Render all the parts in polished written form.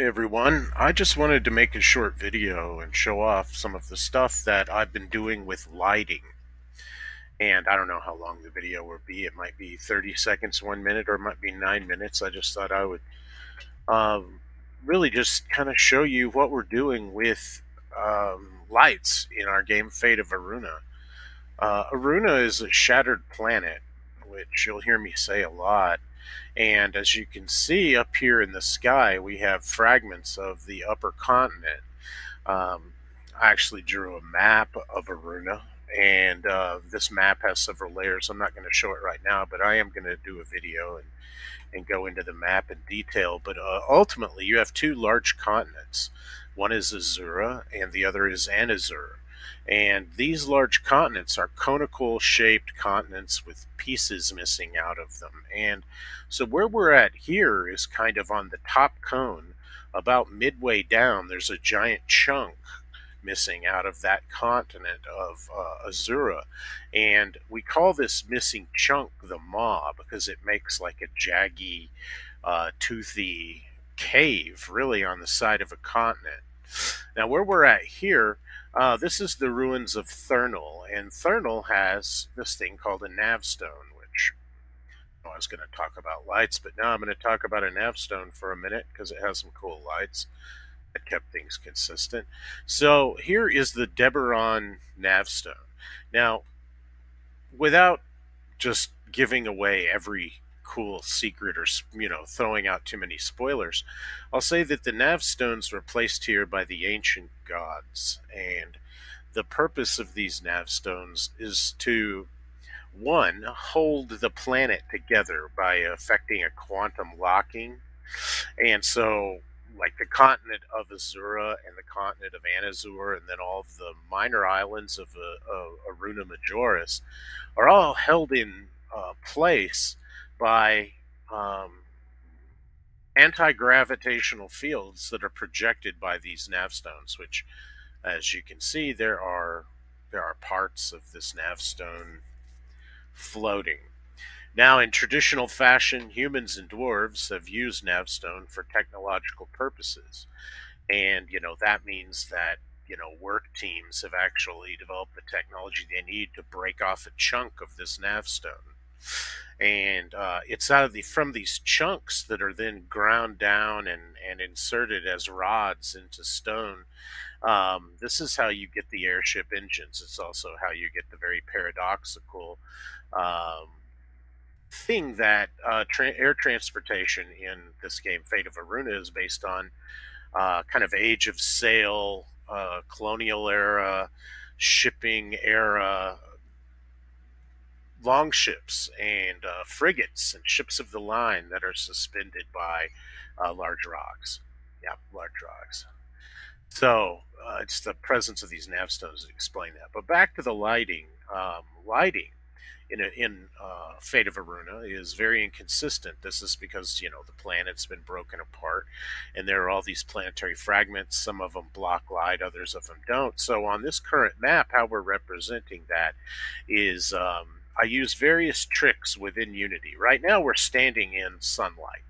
Hey everyone, I just wanted to make a short video and show off some of the stuff that I've been doing with lighting. And I don't know how long the video will be. It might be 30 seconds, 1 minute, or it might be 9 minutes. I just thought I would um, really just kind of show you what we're doing with lights in our game Fate of Aruna. Aruna is a shattered planet, which you'll hear me say a lot. And as you can see up here in the sky, we have fragments of the upper continent. I actually drew a map of Aruna, and this map has several layers. I'm not going to show it right now, but I am going to do a video and go into the map in detail. But ultimately, you have two large continents. One is Azura, and the other is Anazur. And these large continents are conical shaped continents with pieces missing out of them. And so, where we're at here is kind of on the top cone. About midway down, there's a giant chunk missing out of that continent of Azura. And we call this missing chunk the maw because it makes like a jaggy, toothy cave really on the side of a continent. Now, where we're at here, this is the ruins of Thurnal, and Thurnal has this thing called a navstone, which I was going to talk about lights, but now I'm going to talk about a navstone for a minute because it has some cool lights that kept things consistent. So here is the Deberon navstone. Now, without just giving away every cool secret or throwing out too many spoilers, I'll say that the navstones were placed here by the ancient gods, and the purpose of these navstones is to one, hold the planet together by affecting a quantum locking. And so, like the continent of Azura and the continent of Anazur, and then all of the minor islands of Aruna Majoris, are all held in place by anti-gravitational fields that are projected by these navstones. Which, as you can see, there are parts of this navstone floating. Now, in traditional fashion, humans and dwarves have used Navstone for technological purposes. And, that means that, work teams have actually developed the technology they need to break off a chunk of this Navstone. And it's out of from these chunks that are then ground down and inserted as rods into stone. This is how you get the airship engines. It's also how you get the very paradoxical um, thing that air transportation in this game, Fate of Aruna, is based on kind of age of sail, colonial era, shipping era, longships and frigates and ships of the line that are suspended by large rocks. Yeah, large rocks. So it's the presence of these navstones that explain that. But back to the lighting. Lighting in Fate of Aruna is very inconsistent. This is because the planet's been broken apart, and there are all these planetary fragments. Some of them block light, others of them don't. So on this current map, how we're representing that is I use various tricks within Unity. Right now, we're standing in sunlight,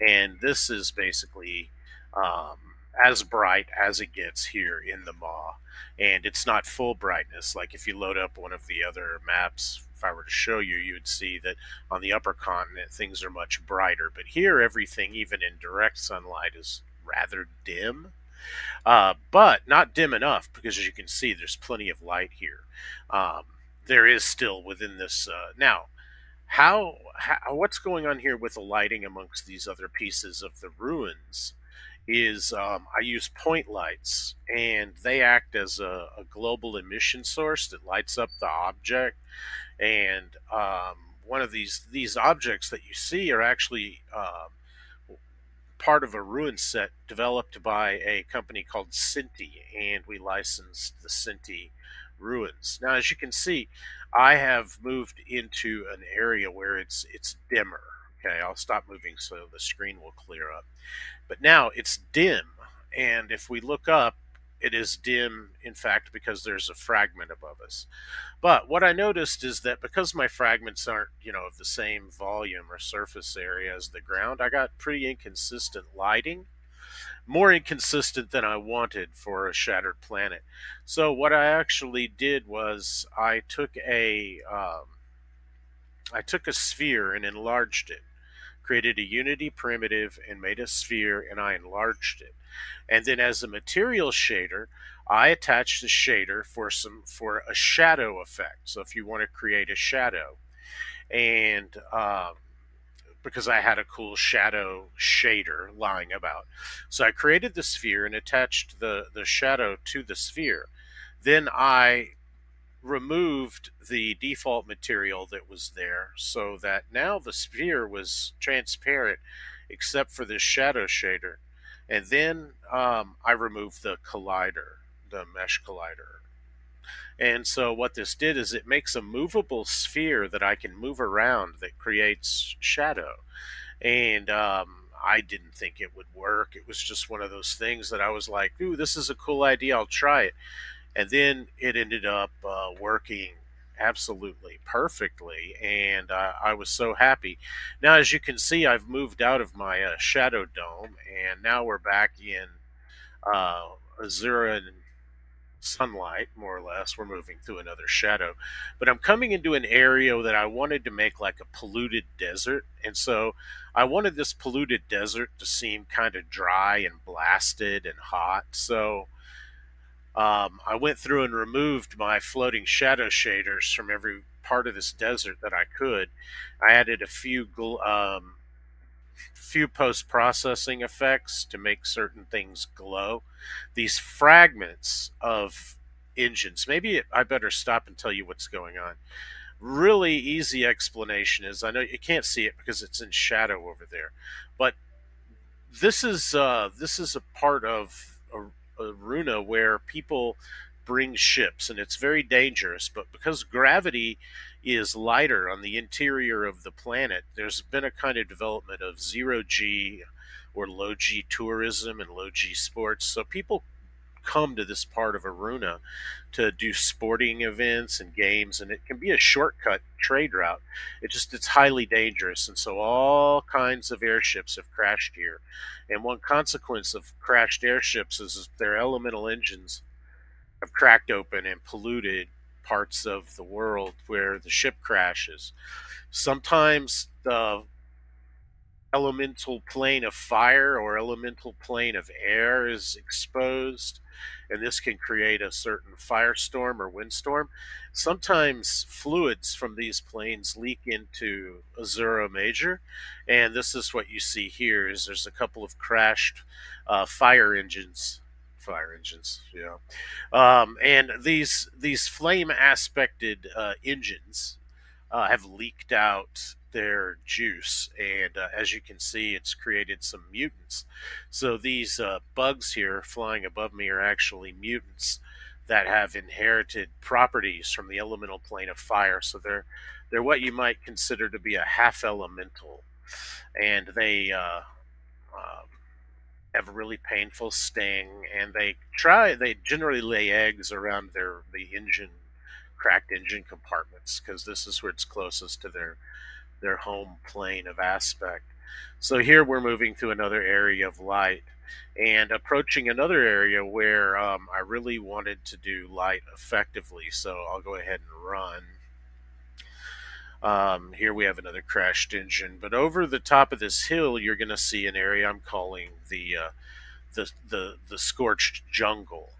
and this is basically um, as bright as it gets here in the Maw. And it's not full brightness. Like if you load up one of the other maps, if I were to show you, you would see that on the upper continent things are much brighter. But here, everything, even in direct sunlight, is rather dim. But not dim enough because, as you can see, there's plenty of light here. Um, there is still within this. Now, what's going on here with the lighting amongst these other pieces of the ruins is I use point lights, and they act as a global emission source that lights up the object. And one of these objects that you see are actually part of a ruin set developed by a company called Sinti, and we licensed the Sinti ruins. Now, as you can see, I have moved into an area where it's dimmer. Okay, I'll stop moving so the screen will clear up. But now it's dim, and if we look up, it is dim, in fact, because there's a fragment above us. But what I noticed is that because my fragments aren't, of the same volume or surface area as the ground, I got pretty inconsistent lighting. more inconsistent than I wanted for a shattered planet. So what I actually did was I took a sphere and enlarged it, created a Unity primitive and made a sphere, and I enlarged it. And then as a material shader, I attached the shader for a shadow effect. So if you want to create a shadow, and because I had a cool shadow shader lying about, so I created the sphere and attached the shadow to the sphere. Then I removed the default material that was there so that now the sphere was transparent except for this shadow shader. And then I removed the collider, the mesh collider. And so what this did is it makes a movable sphere that I can move around that creates shadow. And I didn't think it would work. It was just one of those things that I was like, ooh, this is a cool idea. I'll try it. And then it ended up working absolutely perfectly, and I was so happy. Now, as you can see, I've moved out of my shadow dome, and now we're back in uh, Azura and sunlight, more or less. We're moving through another shadow, but I'm coming into an area that I wanted to make like a polluted desert, and so I wanted this polluted desert to seem kind of dry and blasted and hot. So I went through and removed my floating shadow shaders from every part of this desert that I could. I added a few post processing effects to make certain things glow. These fragments of engines. Maybe I better stop and tell you what's going on. Really easy explanation is I know you can't see it because it's in shadow over there, but this is a part of Aruna where people bring ships, and it's very dangerous. But because gravity is lighter on the interior of the planet, there's been a kind of development of zero G or low G tourism and low G sports. So people come to this part of Aruna to do sporting events and games, and it can be a shortcut trade route. It's highly dangerous, and so all kinds of airships have crashed here. And one consequence of crashed airships is their elemental engines have cracked open and polluted parts of the world where the ship crashes. Sometimes the elemental plane of fire or elemental plane of air is exposed, and this can create a certain firestorm or windstorm. Sometimes fluids from these planes leak into Azura Major, and this is what you see here. Is there's a couple of crashed fire engines. Fire engines, yeah, and these flame aspected engines have leaked out their juice, and as you can see, it's created some mutants. So these bugs here flying above me are actually mutants that have inherited properties from the elemental plane of fire. So they're what you might consider to be a half elemental, and they have a really painful sting, and they generally lay eggs around the engine cracked engine compartments because this is where it's closest to their home plane of aspect. So here we're moving to another area of light and approaching another area where I really wanted to do light effectively. So I'll go ahead and run. Here we have another crashed engine, but over the top of this hill, you're going to see an area I'm calling the scorched jungle,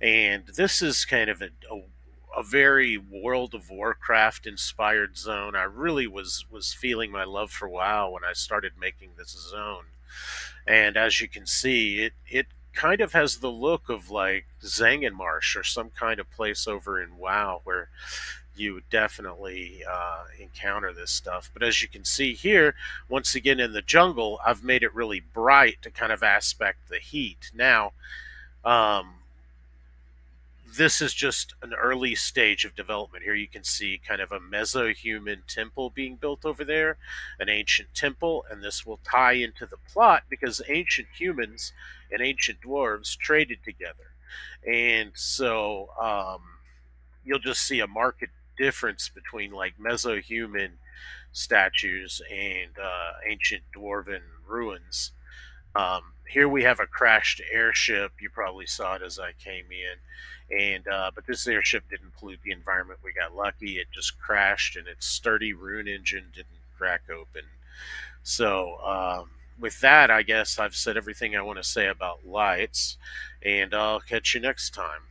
and this is kind of a very World of Warcraft inspired zone. I really was feeling my love for WoW when I started making this zone, and as you can see, it kind of has the look of like Zangenmarsh or some kind of place over in WoW where you would definitely encounter this stuff. But as you can see here, once again in the jungle, I've made it really bright to kind of aspect the heat. Now, um, this is just an early stage of development. Here you can see kind of a meso-human temple being built over there, an ancient temple, and this will tie into the plot because ancient humans and ancient dwarves traded together. And so you'll just see a marked difference between like meso-human statues and ancient dwarven ruins. Here we have a crashed airship. You probably saw it as I came in, and but this airship didn't pollute the environment. We got lucky; it just crashed, and its sturdy rune engine didn't crack open. So, with that, I guess I've said everything I want to say about lights, and I'll catch you next time.